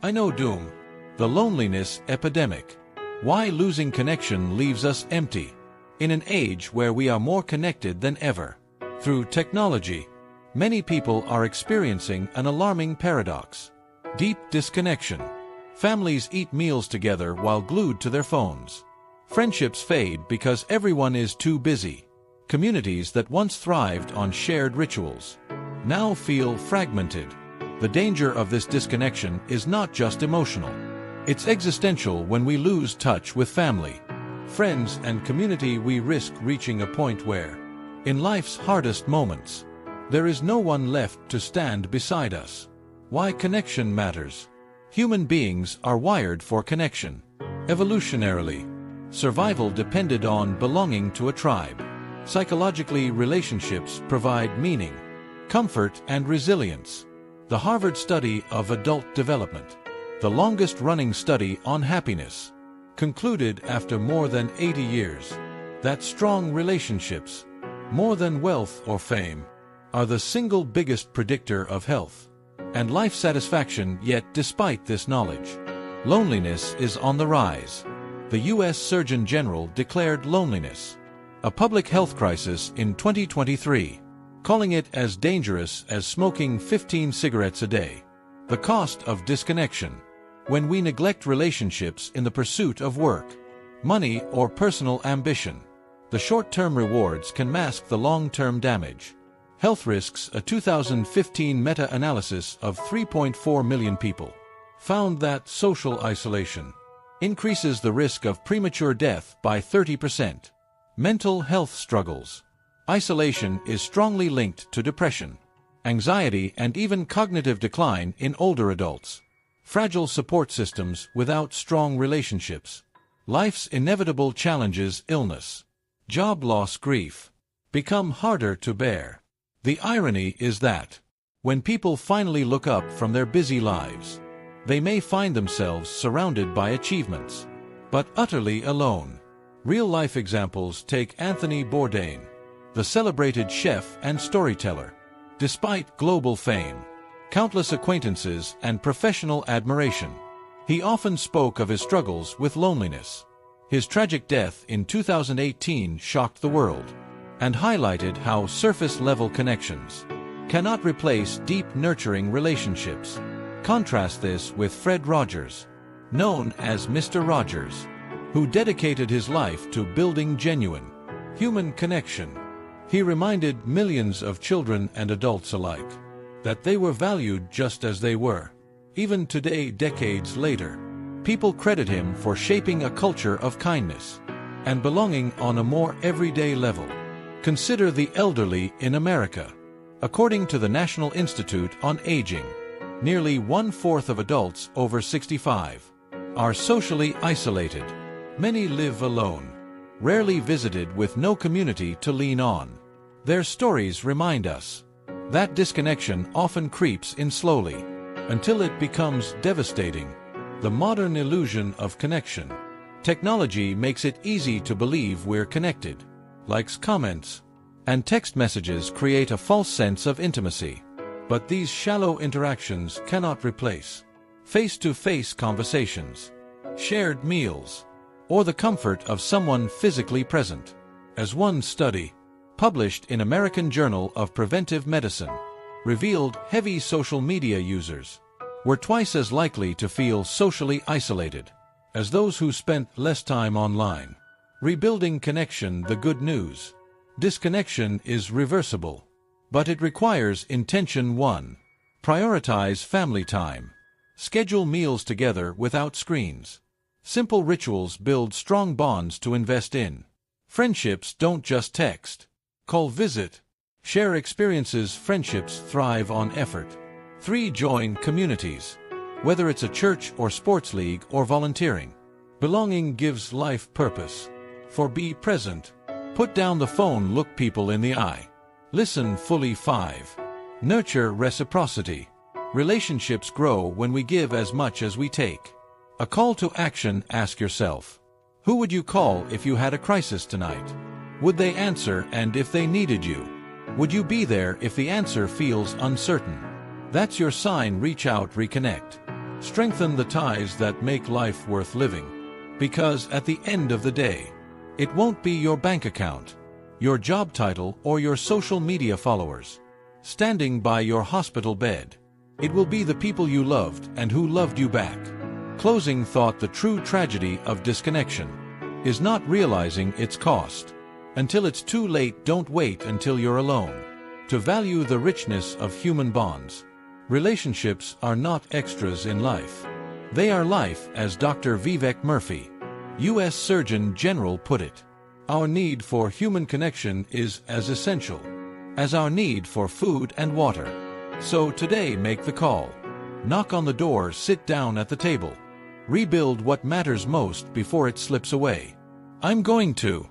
I know Doom. The loneliness epidemic. Why losing connection leaves us empty. In an age where we are more connected than ever. Through technology, many people are experiencing an alarming paradox. Deep disconnection. Families eat meals together while glued to their phones. Friendships fade because everyone is too busy. Communities that once thrived on shared rituals now feel fragmented. The danger of this disconnection is not just emotional. It's existential. When we lose touch with family, friends, and community, we risk reaching a point where, in life's hardest moments, there is no one left to stand beside us. Why connection matters. Human beings are wired for connection. Evolutionarily, survival depended on belonging to a tribe. Psychologically, relationships provide meaning, comfort, and resilience. The Harvard Study of Adult Development, the longest-running study on happiness, concluded after more than 80 years that strong relationships, more than wealth or fame, are the single biggest predictor of health and life satisfaction. Yet, despite this knowledge, loneliness is on the rise. The U.S. Surgeon General declared loneliness a public health crisis in 2023, calling it as dangerous as smoking 15 cigarettes a day. The cost of disconnection. When we neglect relationships in the pursuit of work, money, or personal ambition, the short-term rewards can mask the long-term damage. Health risks. A 2015 meta-analysis of 3.4 million people found that social isolation increases the risk of premature death by 30%. Mental health struggles. Isolation is strongly linked to depression, anxiety, and even cognitive decline in older adults. Fragile support systems without strong relationships. Life's inevitable challenges. Illness, job loss, grief become harder to bear. The irony is that, when people finally look up from their busy lives, they may find themselves surrounded by achievements, but utterly alone. Real-life examples. Take Anthony Bourdain, the celebrated chef and storyteller. Despite global fame, countless acquaintances, and professional admiration, he often spoke of his struggles with loneliness. His tragic death in 2018 shocked the world and highlighted how surface-level connections cannot replace deep, nurturing relationships. Contrast this with Fred Rogers, known as Mr. Rogers, who dedicated his life to building genuine human connection. He reminded millions of children and adults alike that they were valued just as they were. Even today, decades later, people credit him for shaping a culture of kindness and belonging on a more everyday level. Consider the elderly in America. According to the National Institute on Aging, nearly 1/4 of adults over 65 are socially isolated. Many live alone, rarely visited, with no community to lean on. Their stories remind us that disconnection often creeps in slowly until it becomes devastating. The modern illusion of connection. Technology makes it easy to believe we're connected. Likes, comments, and text messages create a false sense of intimacy. But these shallow interactions cannot replace face-to-face conversations, shared meals, or the comfort of someone physically present. As one study, published in American Journal of Preventive Medicine, revealed, heavy social media users were twice as likely to feel socially isolated as those who spent less time online. Rebuilding connection. The good news. Disconnection is reversible, but it requires intention. 1. Prioritize family time. Schedule meals together without screens. Simple rituals build strong bonds to invest in. Friendships don't just text, call, visit, share experiences. Friendships thrive on effort. 3. Join communities. Whether it's a church or sports league or volunteering, belonging gives life purpose. 4. Be present. Put down the phone, look people in the eye, listen fully. 5. Nurture reciprocity. Relationships grow when we give as much as we take. A call to action. Ask yourself, who would you call if you had a crisis tonight? Would they answer? And if they needed you, would you be there? If the answer feels uncertain, that's your sign. Reach out, reconnect. Strengthen the ties that make life worth living. Because at the end of the day, it won't be your bank account, your job title, or your social media followers standing by your hospital bed. It will be the people you loved and who loved you back. Closing thought: the true tragedy of disconnection is not realizing its cost. Until it's too late, don't wait until you're alone to value the richness of human bonds. Relationships are not extras in life. They are life, as Dr. Vivek Murthy, U.S. Surgeon General, put it. Our need for human connection is as essential as our need for food and water. So today, make the call. Knock on the door, sit down at the table. Rebuild what matters most before it slips away. I'm going to